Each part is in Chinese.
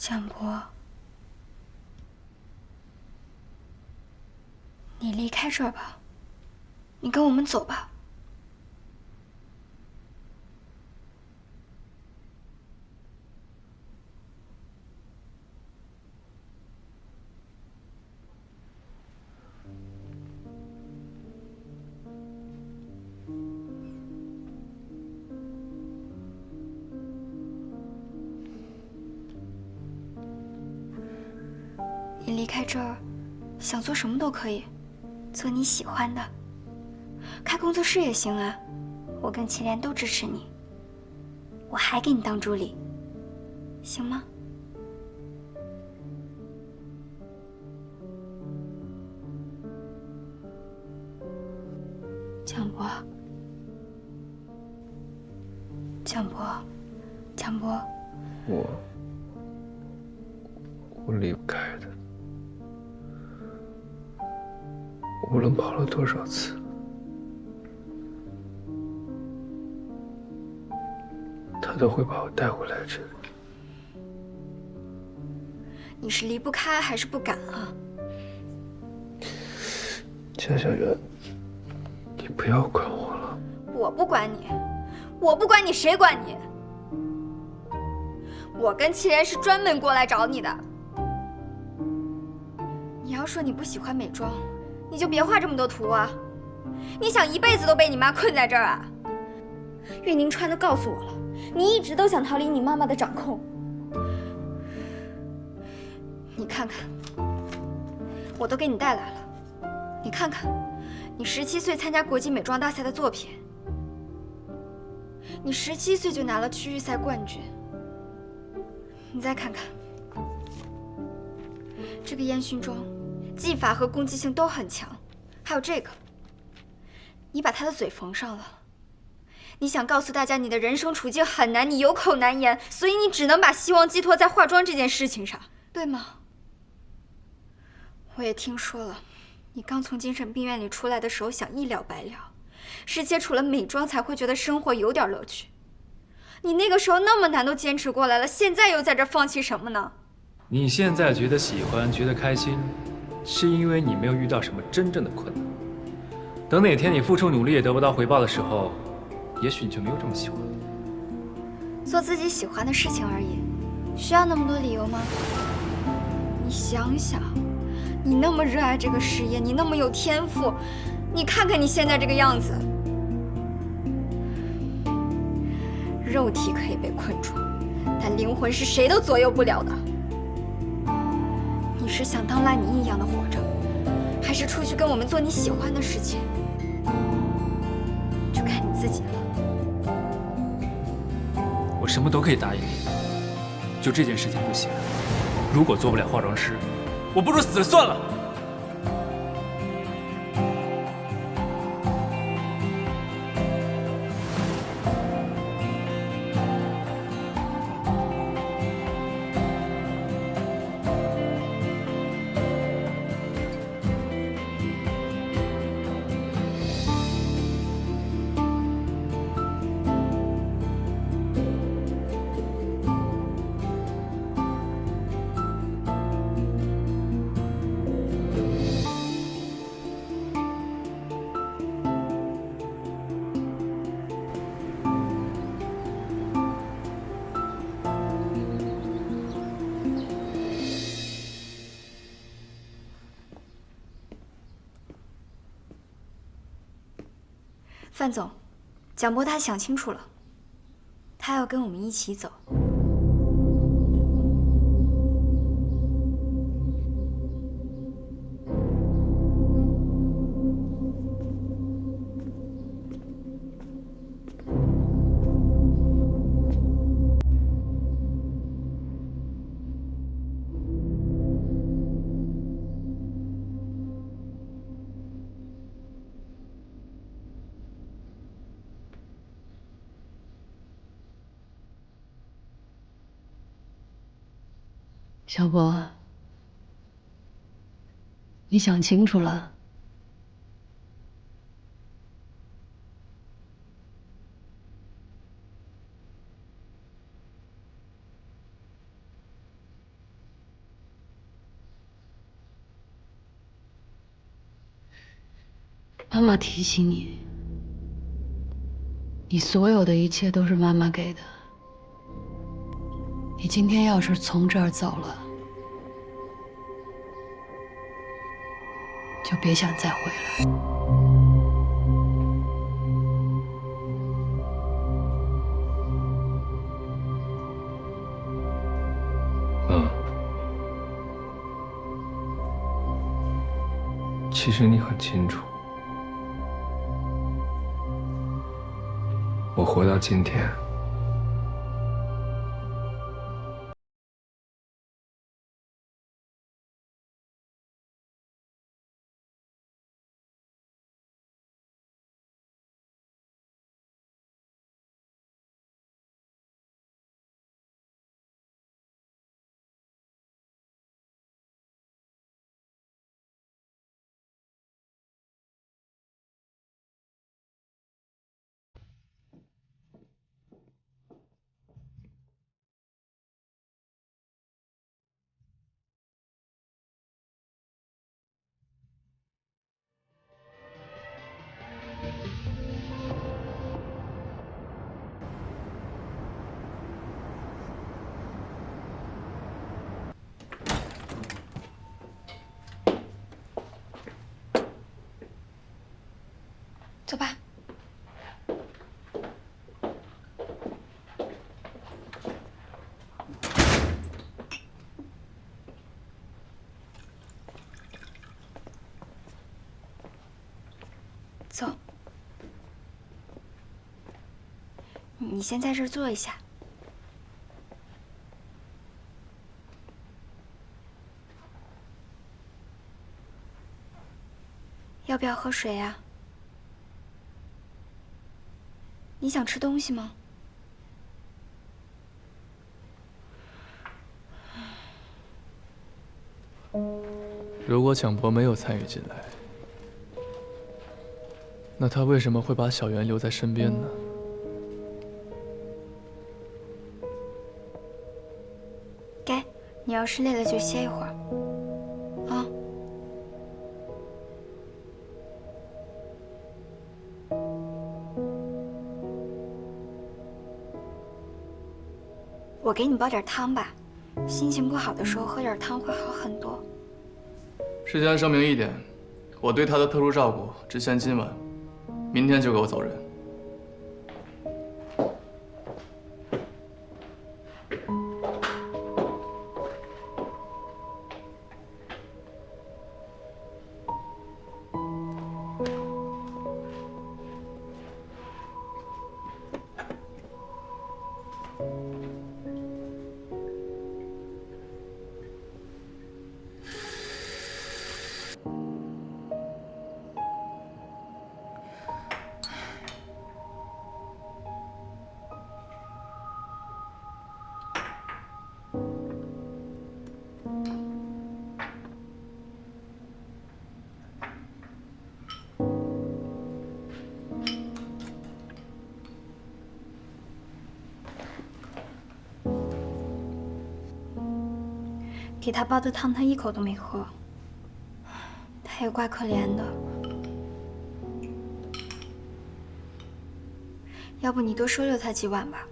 蒋博，你离开这儿吧，你跟我们走吧。你离开这儿，想做什么都可以，做你喜欢的，开工作室也行啊。我跟祁连都支持你，我还给你当助理，行吗？蒋博，蒋博，蒋博，我离不开的。无论跑了多少次，他都会把我带回来这里。你是离不开还是不敢啊？江小媛，你不要管我了。我不管你，我不管你，谁管你？我跟祁连是专门过来找你的。你要说你不喜欢美妆，你就别画这么多图啊！你想一辈子都被你妈困在这儿啊？岳宁川都告诉我了，你一直都想逃离你妈妈的掌控。你看看，我都给你带来了，你看看，你17岁参加国际美妆大赛的作品，你17岁就拿了区域赛冠军。你再看看这个烟熏妆，技法和攻击性都很强，还有这个，你把他的嘴缝上了。你想告诉大家你的人生处境很难，你有口难言，所以你只能把希望寄托在化妆这件事情上，对吗？我也听说了，你刚从精神病院里出来的时候想一了百了，是接触了美妆才会觉得生活有点乐趣。你那个时候那么难都坚持过来了，现在又在这放弃什么呢？你现在觉得喜欢，觉得开心，是因为你没有遇到什么真正的困难。等哪天你付出努力也得不到回报的时候，也许你就没有这么喜欢了。做自己喜欢的事情而已，需要那么多理由吗？你想想，你那么热爱这个事业，你那么有天赋，你看看你现在这个样子。肉体可以被困住，但灵魂是谁都左右不了的。你是想当烂泥一样的活着，还是出去跟我们做你喜欢的事情？就看你自己了。我什么都可以答应你，就这件事情不行。如果做不了化妆师，我不如死了算了。范总，蒋波他想清楚了，他要跟我们一起走。小波，你想清楚了？妈妈提醒你，你所有的一切都是妈妈给的。你今天要是从这儿走了，就别想再回来。妈，其实你很清楚，我活到今天，走吧。走。你先在这儿坐一下。要不要喝水呀？你想吃东西吗？如果蒋博没有参与进来，那他为什么会把小袁留在身边呢？该，你要是累了就歇一会儿。啊。我给你煲点汤吧，心情不好的时候喝点汤会好很多。事先声明一点，我对他的特殊照顾只限今晚，明天就给我走人。给他煲的汤，他一口都没喝，他也怪可怜的。要不你多收留他几晚吧。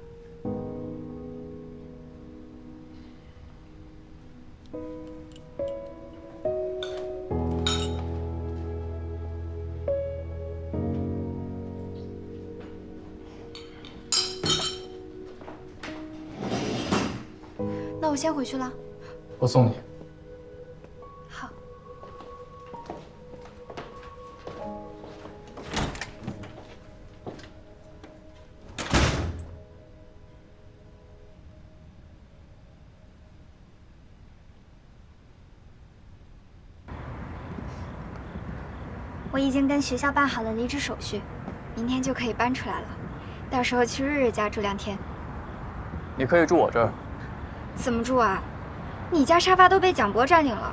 那我先回去了。我送你。好。我已经跟学校办好了离职手续，明天就可以搬出来了。到时候去日日家住2天。你可以住我这儿。怎么住啊？你家沙发都被蒋博占领了，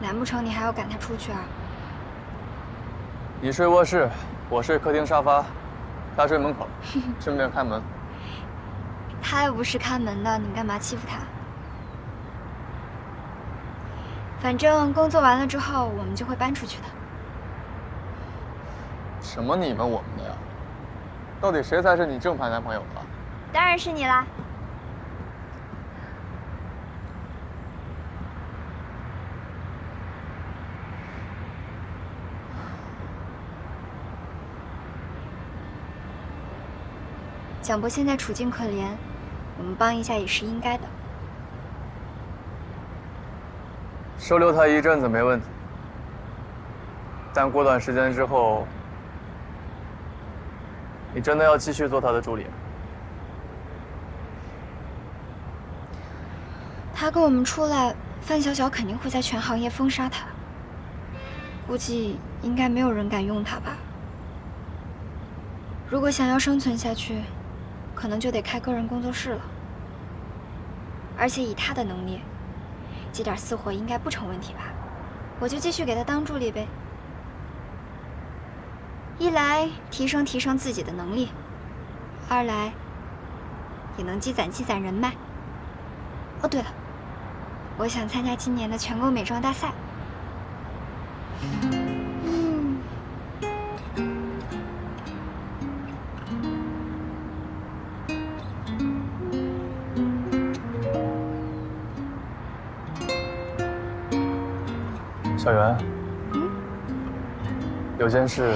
难不成你还要赶他出去啊？你睡卧室，我睡客厅沙发，他睡门口，顺便开门。他又不是看门的，你干嘛欺负他？反正工作完了之后，我们就会搬出去的。什么你们我们的呀？到底谁才是你正牌男朋友啊？当然是你啦。蒋博现在处境可怜，我们帮一下也是应该的。收留他一阵子没问题，但过段时间之后，你真的要继续做他的助理吗？他跟我们出来，范小小肯定会在全行业封杀他。估计应该没有人敢用他吧。如果想要生存下去，可能就得开个人工作室了。而且以他的能力，接点私活应该不成问题吧？我就继续给他当助理呗。一来提升自己的能力，二来也能积攒人脉。哦，对了，我想参加今年的全国美妆大赛。小袁，有件事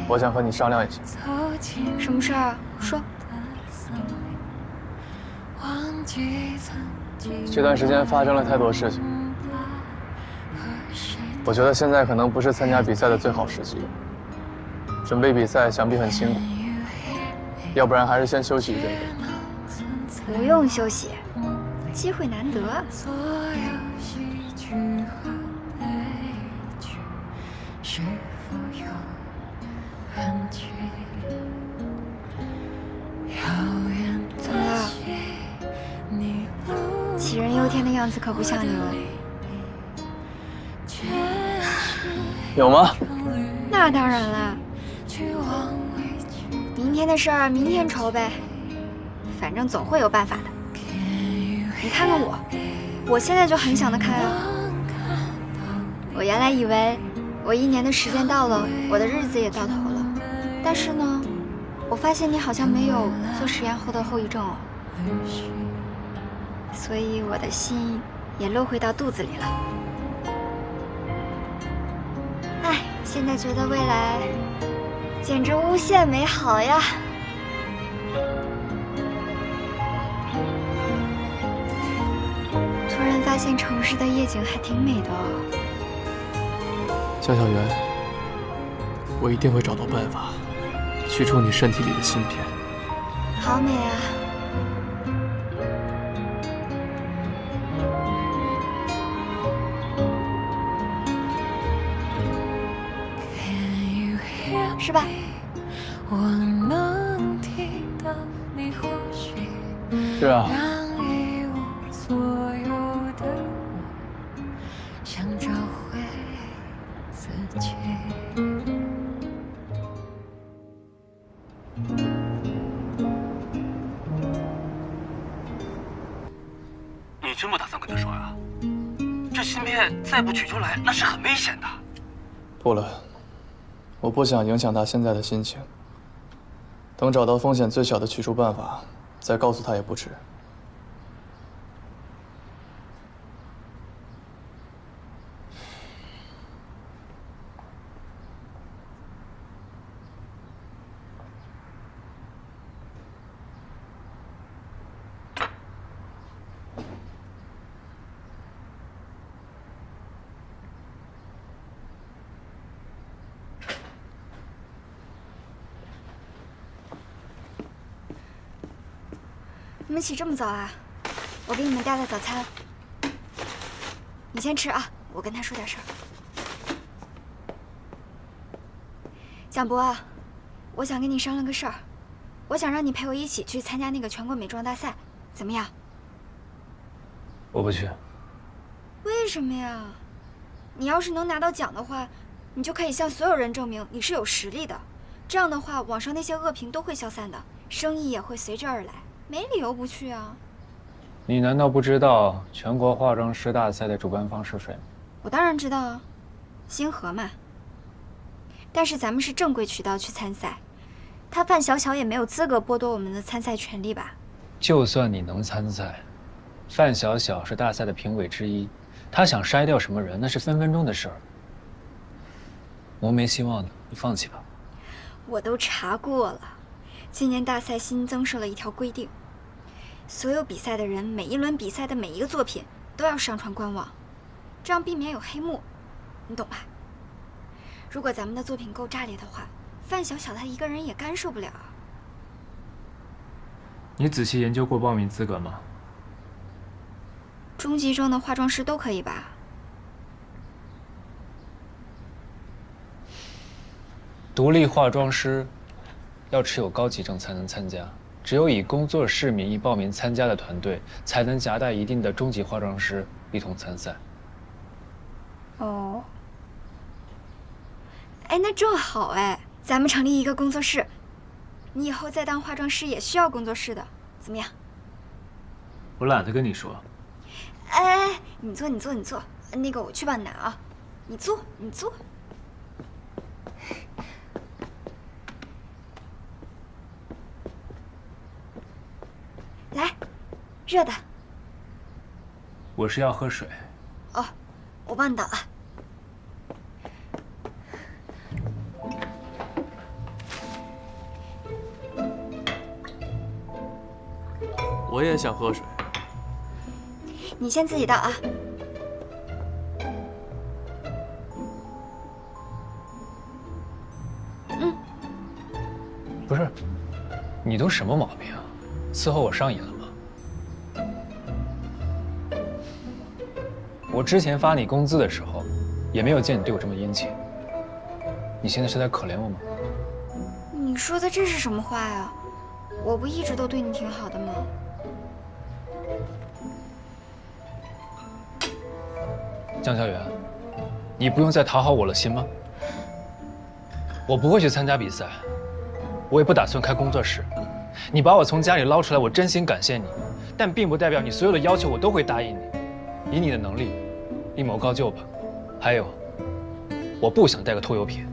我想和你商量一下。什么事儿啊？说。这段时间发生了太多事情，我觉得现在可能不是参加比赛的最好时机。准备比赛想必很辛苦，要不然还是先休息一阵子。不用休息，机会难得。怎么了？杞人忧天的样子可不像你了。有吗？那当然了。明天的事儿明天筹呗，反正总会有办法的。你看看我现在就很想得开啊。我原来以为我1年的时间到了，我的日子也到头了，但是呢，我发现你好像没有做实验后的后遗症哦，所以我的心也落回到肚子里了。哎，现在觉得未来简直无限美好呀！突然发现城市的夜景还挺美的哦。江小媛，我一定会找到办法取出你身体里的芯片。好美啊！是吧？是啊。你真不打算跟他说呀？这芯片再不取出来，那是很危险的。不了，我不想影响他现在的心情。等找到风险最小的取出办法，再告诉他也不迟。你们起这么早啊？我给你们带了早餐，你先吃啊，我跟他说点事儿。蒋博啊，我想跟你商量个事儿，我想让你陪我一起去参加那个全国美妆大赛，怎么样？我不去。为什么呀？你要是能拿到奖的话，你就可以向所有人证明你是有实力的。这样的话，网上那些恶评都会消散的，生意也会随之而来。没理由不去啊！你难道不知道全国化妆师大赛的主办方是谁吗？我当然知道啊，星河嘛。但是咱们是正规渠道去参赛，他范小小也没有资格剥夺我们的参赛权利吧？就算你能参赛，范小小是大赛的评委之一，他想筛掉什么人，那是分分钟的事儿。我没希望的，你放弃吧。我都查过了，今年大赛新增设了一条规定，所有比赛的人每一轮比赛的每一个作品都要上传官网，这样避免有黑幕，你懂吧？如果咱们的作品够炸裂的话，范小小他一个人也干涉不了。你仔细研究过报名资格吗？中级证的化妆师都可以吧？独立化妆师要持有高级证才能参加，只有以工作室名义报名参加的团队才能夹带一定的中级化妆师一同参赛。哦，哎，那正好哎，咱们成立一个工作室，你以后再当化妆师也需要工作室的，怎么样？我懒得跟你说。哎，你坐，那个我去帮你拿啊，你坐。来，热的。我是要喝水。哦，我帮你倒了。我也想喝水。你先自己倒啊。不是，你都什么毛病啊？伺候我上瘾了吗？我之前发你工资的时候，也没有见你对我这么殷勤。你现在是在可怜我吗？你说的这是什么话呀？我不一直都对你挺好的吗？江小源，你不用再讨好我了，行吗？我不会去参加比赛，我也不打算开工作室。你把我从家里捞出来，我真心感谢你，但并不代表你所有的要求我都会答应你。以你的能力，另谋高就吧。还有，我不想带个拖油瓶。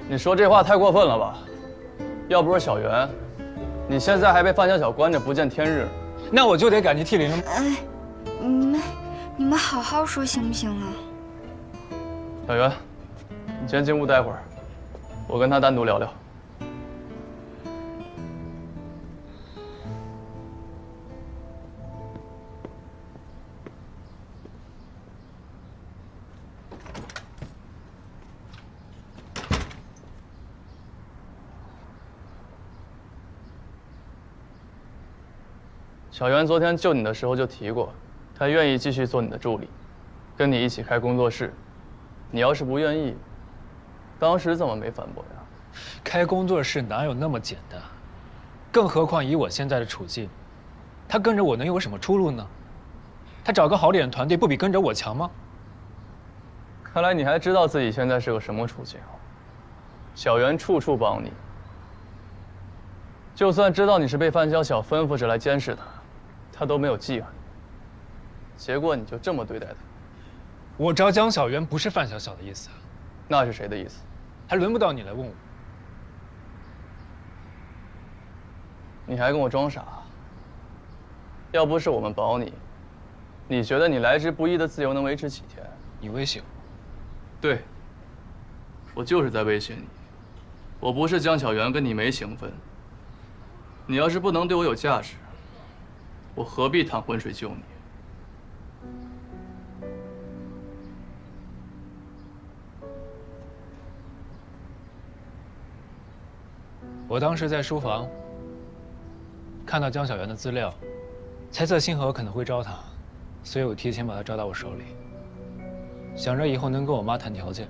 你说这话太过分了吧？要不是小袁，你现在还被范小小关着不见天日。那我就得赶去替林。哎，你们好好说行不行啊？小袁，你先进屋待会儿，我跟他单独聊聊。小袁昨天救你的时候就提过，他愿意继续做你的助理，跟你一起开工作室。你要是不愿意，当时怎么没反驳呀？开工作室哪有那么简单？更何况以我现在的处境，他跟着我能有什么出路呢？他找个好点的团队不比跟着我强吗？看来你还知道自己现在是个什么处境。小袁处处帮你，就算知道你是被范小小吩咐着来监视他，他都没有记恨。结果你就这么对待他。我招江小源不是范小小的意思，那是谁的意思？还轮不到你来问我。你还跟我装傻？要不是我们保你，你觉得你来之不易的自由能维持几天？你威胁我？对，我就是在威胁你。我不是江小源，跟你没情分。你要是不能对我有价值，我何必淌浑水救你？我当时在书房看到江小源的资料，猜测星河可能会招他，所以我提前把他招到我手里，想着以后能跟我妈谈条件。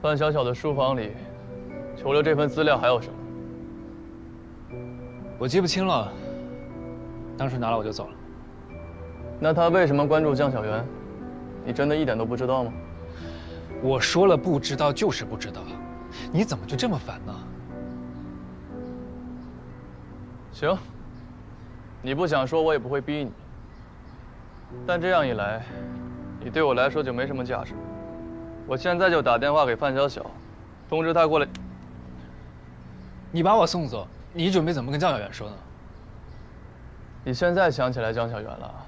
范小小的书房里，除了这份资料还有什么？我记不清了，当时拿了我就走了。那他为什么关注江小源？你真的一点都不知道吗？我说了不知道就是不知道，你怎么就这么烦呢？行，你不想说，我也不会逼你。但这样一来，你对我来说就没什么价值。我现在就打电话给范小小，通知他过来。你把我送走，你准备怎么跟江小媛说呢？你现在想起来江小媛了？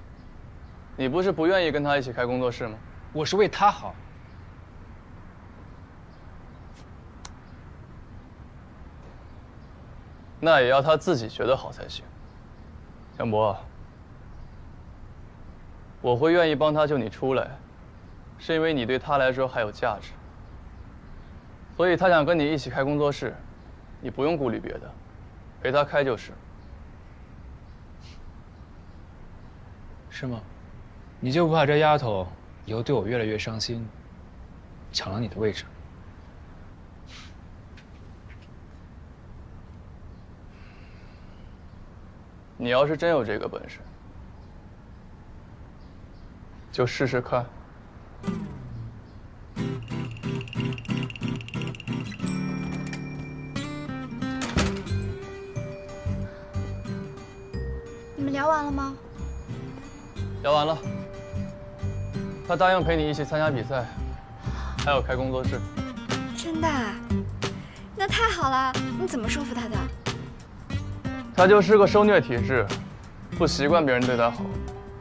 你不是不愿意跟他一起开工作室吗？我是为他好。那也要他自己觉得好才行。江博，我会愿意帮他救你出来，是因为你对他来说还有价值。所以他想跟你一起开工作室，你不用顾虑别的，陪他开就是。是吗？你就不怕这丫头以后对我越来越伤心，抢了你的位置？你要是真有这个本事，就试试看。你们聊完了吗？聊完了。他答应陪你一起参加比赛，还有开工作室。真的啊？那太好了！你怎么说服他的？他就是个受虐体质，不习惯别人对他好，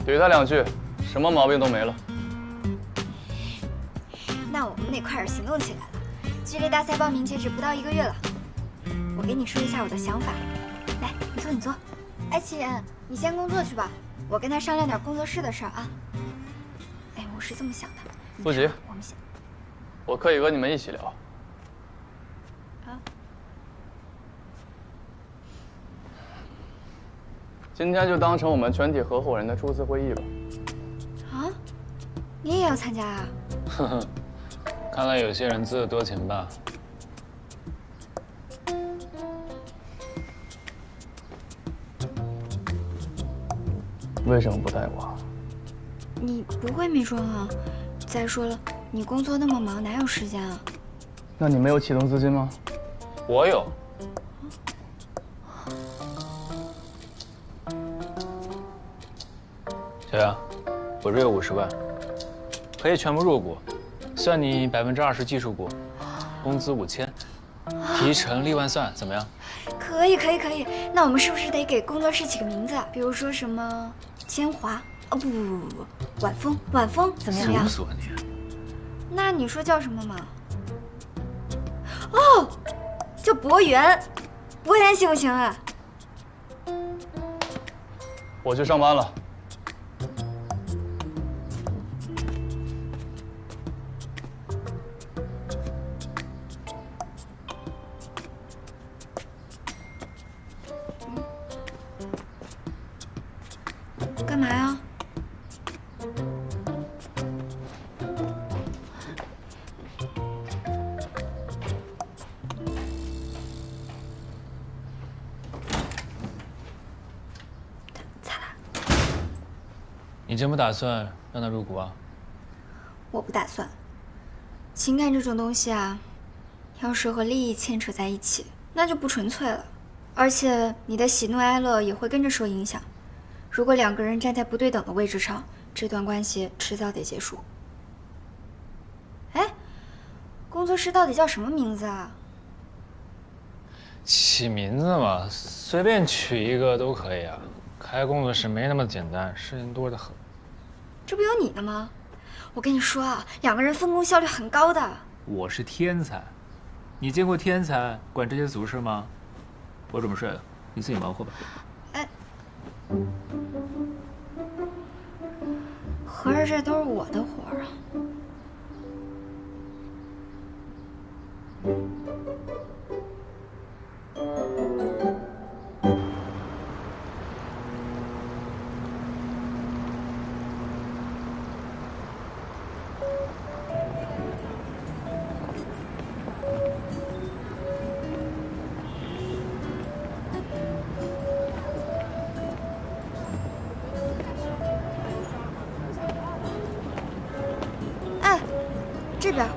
怼他2句，什么毛病都没了。那我们得快点行动起来了。距离大赛报名截止不到1个月了，我给你说一下我的想法。来，你坐，你坐。哎，齐言，你先工作去吧，我跟他商量点工作室的事儿啊。哎，我是这么想的。不急，我们先。我可以和你们一起聊。啊。今天就当成我们全体合伙人的初次会议吧。啊？你也要参加啊？呵呵，看来有些人自作多情吧。为什么不带我？你不会没装啊？再说了，你工作那么忙，哪有时间啊？那你没有启动资金吗？我有。小杨，我这有50万，可以全部入股，算你20%技术股，工资5000，提成立万算，怎么样？可以，可以，可以。那我们是不是得给工作室起个名字啊？比如说什么千华？哦，不，晚风，晚风怎么样？死你！那你说叫什么嘛？哦，叫博源，博源行不行啊？我去上班了。干嘛呀？擦擦。你真不打算让他入股啊？我不打算。情感这种东西啊，要是和利益牵扯在一起，那就不纯粹了。而且你的喜怒哀乐也会跟着受影响。如果2个人站在不对等的位置上，这段关系迟早得结束。哎，工作室到底叫什么名字啊？起名字嘛，随便取一个都可以啊。开工作室没那么简单，事情多得很。这不有你的吗？我跟你说啊，2个人分工效率很高的。我是天才，你见过天才管这些俗事吗？我准备睡了，你自己忙活吧。哎，合着这都是我的活儿啊。这边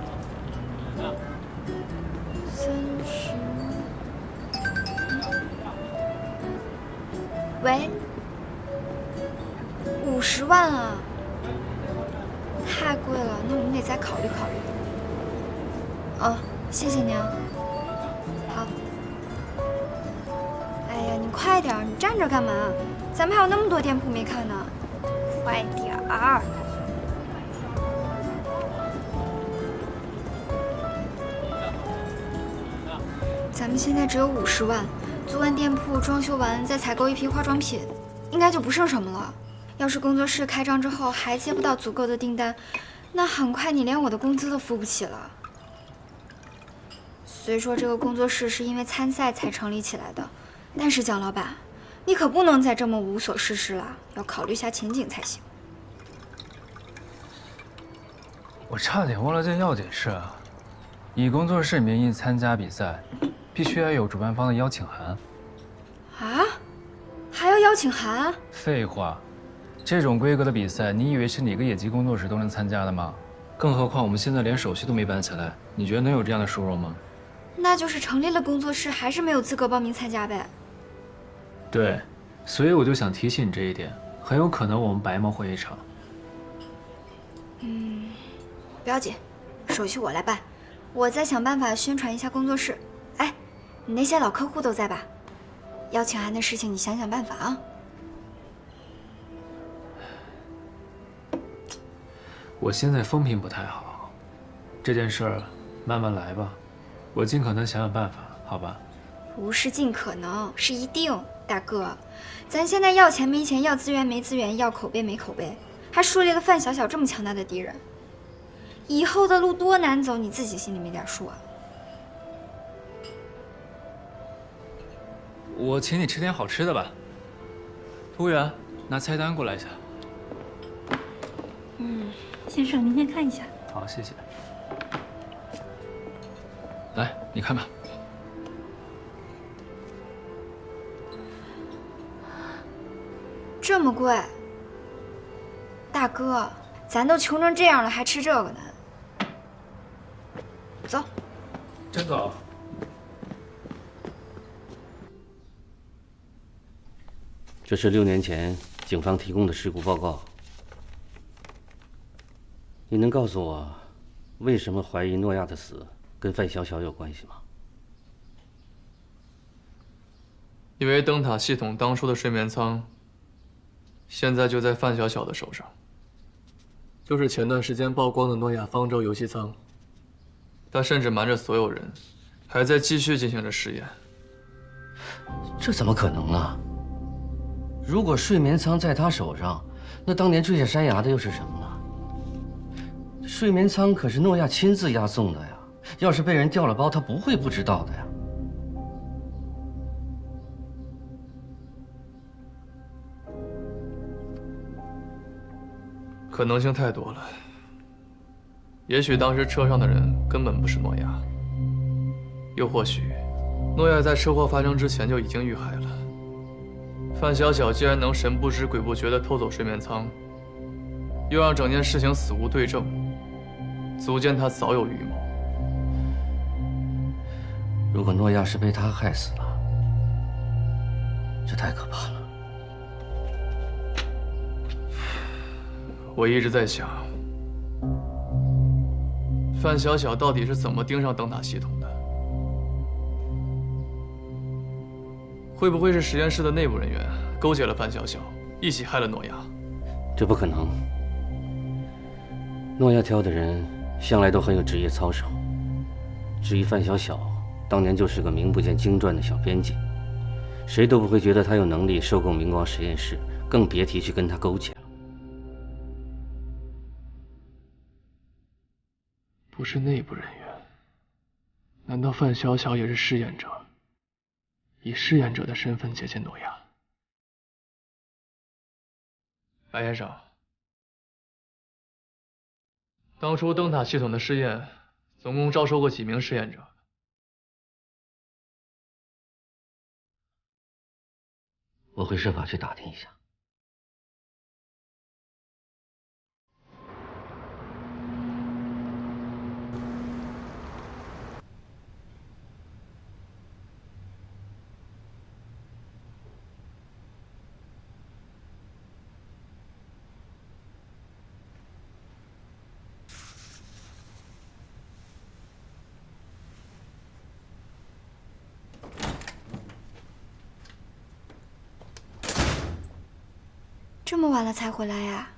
30，喂，50万啊！太贵了，那我们得再考虑考虑。哦，谢谢您啊。好。哎呀，你快点儿，你站着干嘛？咱们还有那么多店铺没看呢，快点儿。咱们现在只有50万，租完店铺、装修完，再采购一批化妆品，应该就不剩什么了。要是工作室开张之后还接不到足够的订单，那很快你连我的工资都付不起了。虽说这个工作室是因为参赛才成立起来的，但是蒋老板，你可不能再这么无所事事了，要考虑下前景才行。我差点忘了件要紧事啊！以工作室名义参加比赛，必须要有主办方的邀请函。啊？还要邀请函？废话，这种规格的比赛，你以为是哪个野鸡工作室都能参加的吗？更何况我们现在连手续都没办起来，你觉得能有这样的殊荣吗？那就是成立了工作室，还是没有资格报名参加呗。对，所以我就想提醒你这一点，很有可能我们白忙活一场。不要紧，手续我来办，我再想办法宣传一下工作室。哎，你那些老客户都在吧？邀请函的事情你想想办法啊。我现在风评不太好，这件事儿慢慢来吧，我尽可能想想办法，好吧？不是尽可能，是一定，大哥，咱现在要钱没钱，要资源没资源，要口碑没口碑，还树立了范小小这么强大的敌人，以后的路多难走，你自己心里没点数啊？我请你吃点好吃的吧。服务员，拿菜单过来一下。先生，您先看一下。好，谢谢。来，你看吧。这么贵，大哥，咱都穷成这样了，还吃这个呢？走。真走。这是6年前警方提供的事故报告。你能告诉我，为什么怀疑诺亚的死跟范小小有关系吗？因为灯塔系统当初的睡眠舱，现在就在范小小的手上，就是前段时间曝光的诺亚方舟游戏舱。他甚至瞒着所有人，还在继续进行着试验。这怎么可能呢？如果睡眠舱在他手上，那当年坠下山崖的又是什么呢？睡眠舱可是诺亚亲自押送的呀，要是被人调了包，他不会不知道的呀。可能性太多了。也许当时车上的人根本不是诺亚，又或许，诺亚在车祸发生之前就已经遇害了。范小小既然能神不知鬼不觉地偷走睡眠舱，又让整件事情死无对证，足见他早有预谋。如果诺亚是被他害死了，这太可怕了。我一直在想，范小小到底是怎么盯上灯塔系统的？会不会是实验室的内部人员勾结了范小小，一起害了诺亚？这不可能。诺亚挑的人向来都很有职业操守。至于范小小，当年就是个名不见经传的小编辑，谁都不会觉得他有能力收购明光实验室，更别提去跟他勾结了。不是内部人员，难道范小小也是试验者？以试验者的身份接近诺亚？白先生，当初灯塔系统的试验，总共招收过几名试验者？我会设法去打听一下。这么晚了才回来呀？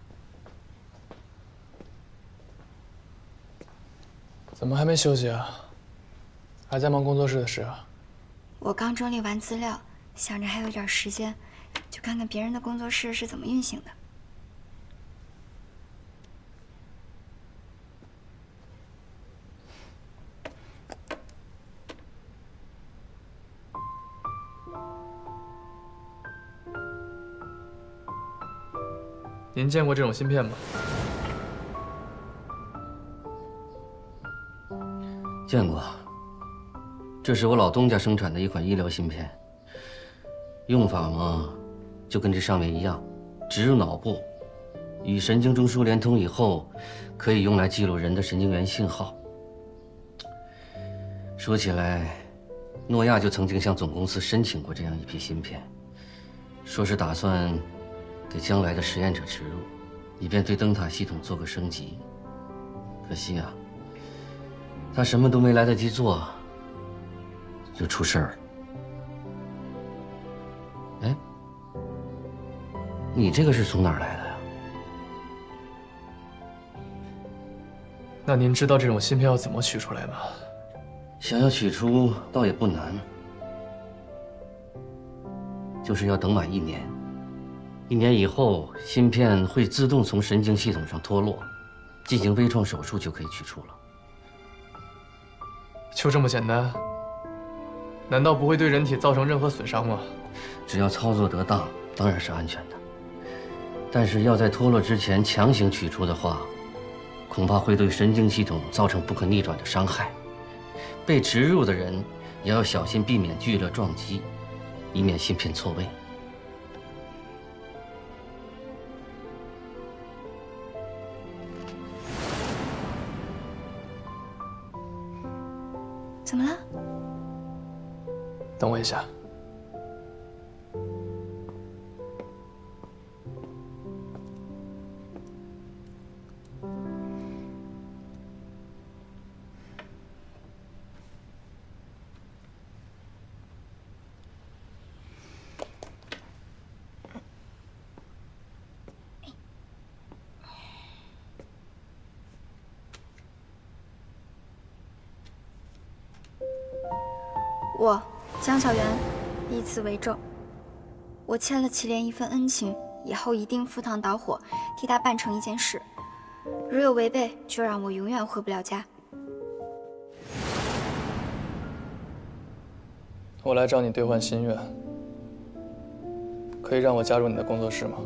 怎么还没休息啊？还在忙工作室的事啊？我刚整理完资料，想着还有点时间，就看看别人的工作室是怎么运行的。您见过这种芯片吗？见过。这是我老东家生产的一款医疗芯片，用法嘛，就跟这上面一样，植入脑部，与神经中枢连通以后，可以用来记录人的神经元信号。说起来，诺亚就曾经向总公司申请过这样一批芯片，说是打算给将来的实验者植入，以便对灯塔系统做个升级。可惜啊，他什么都没来得及做，就出事儿了。哎，你这个是从哪儿来的呀？那您知道这种芯片要怎么取出来吗？想要取出倒也不难，就是要等满1年。1年以后，芯片会自动从神经系统上脱落，进行微创手术就可以取出了。就这么简单？难道不会对人体造成任何损伤吗？只要操作得当，当然是安全的。但是要在脱落之前强行取出的话，恐怕会对神经系统造成不可逆转的伤害。被植入的人也要小心避免剧烈撞击，以免芯片错位。怎么了？等我一下。我江小媛以此为证，我欠了祁连一份恩情，以后一定赴汤蹈火，替他办成一件事。如有违背，就让我永远回不了家。我来找你兑换心愿，可以让我加入你的工作室吗？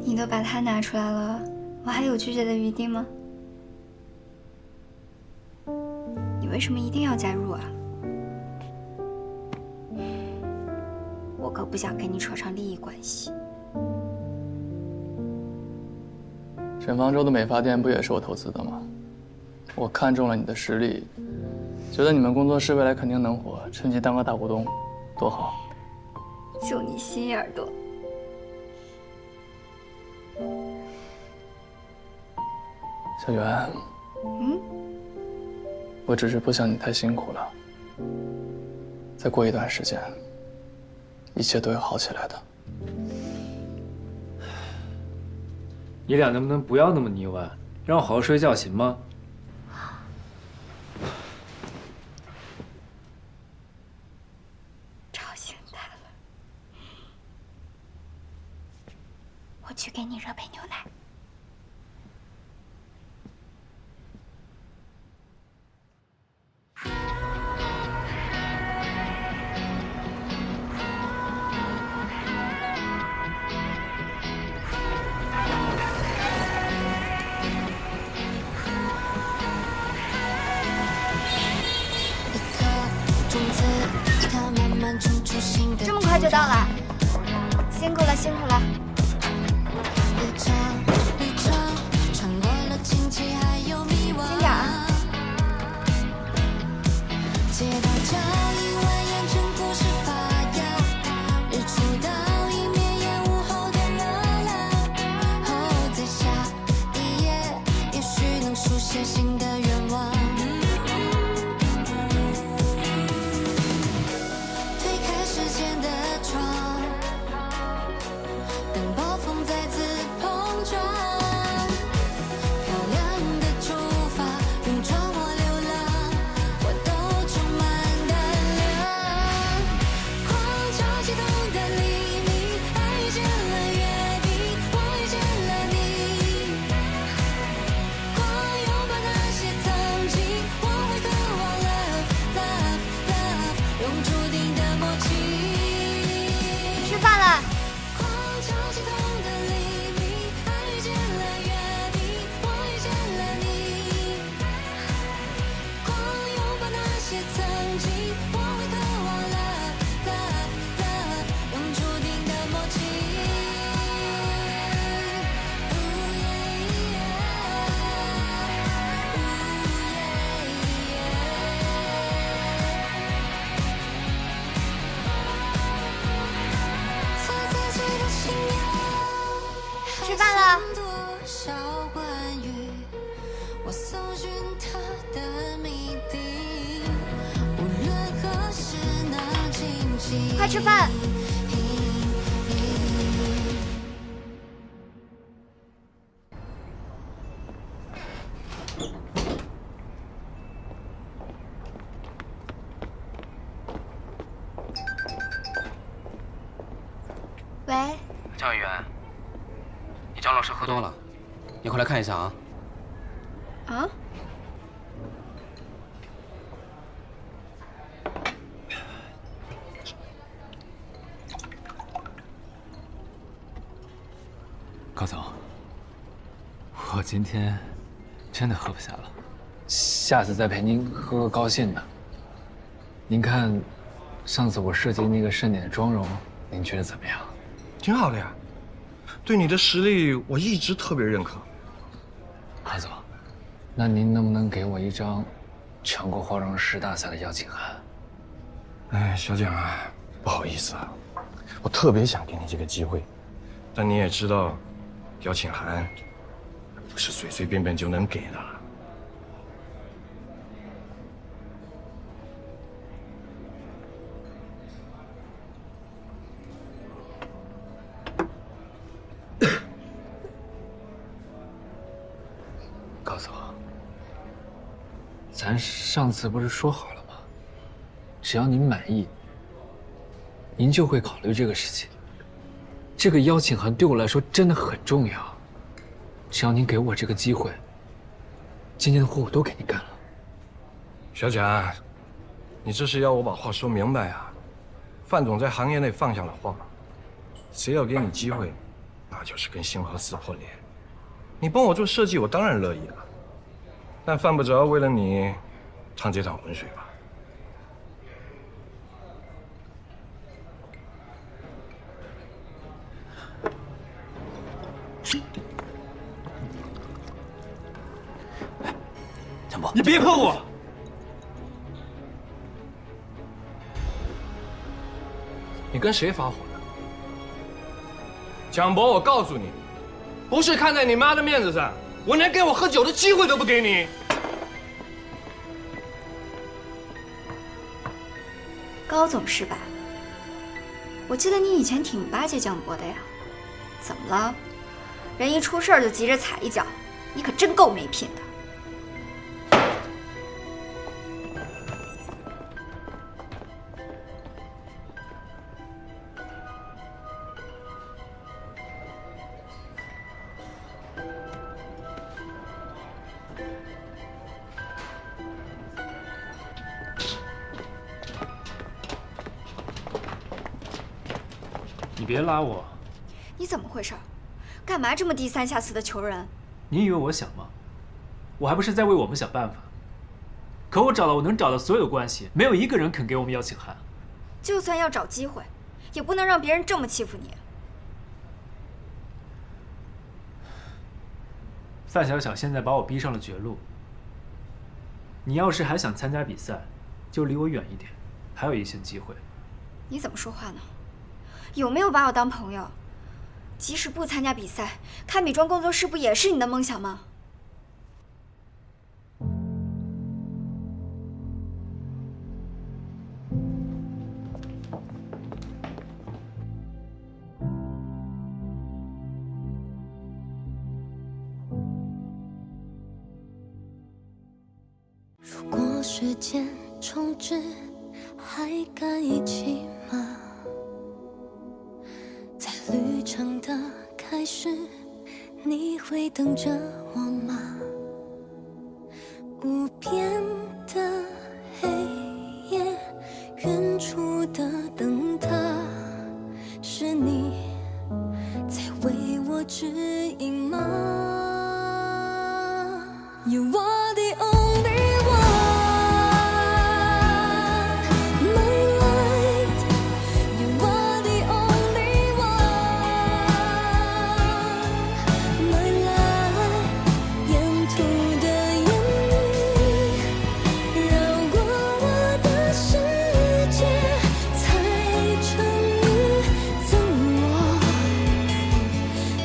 你都把它拿出来了，我还有拒绝的余地吗？你为什么一定要加入啊？我可不想跟你扯上利益关系。沈方舟的美发店不也是我投资的吗？我看中了你的实力，觉得你们工作室未来肯定能火，趁机当个大股东，多好。就你心眼多。小袁，我只是不想你太辛苦了。再过一段时间，一切都会好起来的。你俩能不能不要那么腻歪，让我好好睡觉行吗？吵醒他了，我去给你热杯牛奶。这么快就到了，辛苦了，辛苦了。轻点啊。对快吃饭。喂，江委员，你张老师喝多了，你快来看一下啊！啊？高总，我今天真的喝不下了，下次再陪您喝个高兴的。您看，上次我设计那个盛典的妆容，您觉得怎么样？挺好的呀，对你的实力我一直特别认可。高总，那您能不能给我一张全国化妆师大赛的邀请函？哎，小蒋啊，不好意思啊，我特别想给你这个机会，但你也知道，邀请函不是随随便便就能给的。高总，咱上次不是说好了吗？只要您满意，您就会考虑这个事情。这个邀请函对我来说真的很重要，只要您给我这个机会，今天的活我都给你干了。小蒋，你这是要我把话说明白啊？范总在行业内放下了话，谁要给你机会，那就是跟星河撕破脸。你帮我做设计，我当然乐意了，但犯不着为了你趟这趟浑水吧。强波，你别碰我！你跟谁发火呢？蒋博，我告诉你，不是看在你妈的面子上，我连跟我喝酒的机会都不给你。高总是吧？我记得你以前挺巴结蒋博的呀，怎么了？人一出事儿就急着踩一脚，你可真够没品的。你别拉我，你怎么回事？干嘛这么低三下四的求人？你以为我想吗？我还不是在为我们想办法。可我找了我能找的所有关系，没有一个人肯给我们邀请函。就算要找机会，也不能让别人这么欺负你。范小小现在把我逼上了绝路。你要是还想参加比赛，就离我远一点，还有一线机会。你怎么说话呢？有没有把我当朋友？即使不参加比赛，开美妆工作室不也是你的梦想吗？如果时间重置，还敢一起吗？在旅程的开始，你会等着我吗？无边的黑夜，远处的灯塔，是你在为我指引吗？ You are the only one.My light, you are the only one. My light， 沿途的烟雨绕过我的世界，才成你赠我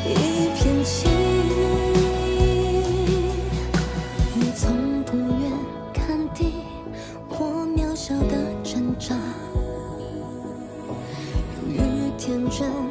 一片晴雨。真。